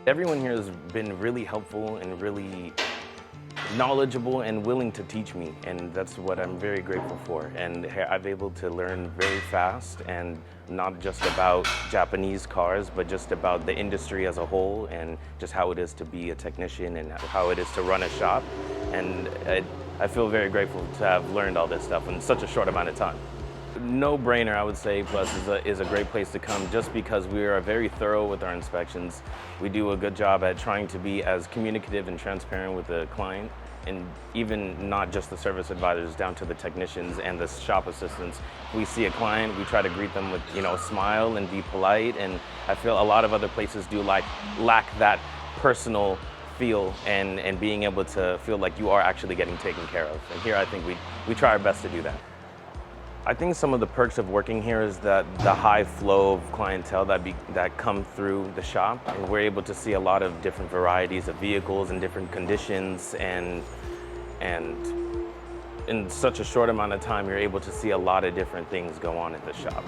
Everyone here has been really helpful and really knowledgeable and willing to teach me, and that's what I'm very grateful for. And I've been able to learn very fast, and not just about Japanese cars, but just about the industry as a whole, and just how it is to be a technician and how it is to run a shop. And I feel very grateful to have learned all this stuff in such a short amount of time. No brainer, I would say. Plus is a great place to come just because we are very thorough with our inspections. We do a good job at trying to be as communicative and transparent with the client, and even not just the service advisors, down to the technicians and the shop assistants. If we see a client, we try to greet them with a smile and be polite, and I feel a lot of other places do lack that personal feel and being able to feel like you are actually getting taken care of. And here I think we try our best to do that. I think some of the perks of working here is that the high flow of clientele that come through the shop, and we're able to see a lot of different varieties of vehicles in different conditions, and in such a short amount of time you're able to see a lot of different things go on at the shop.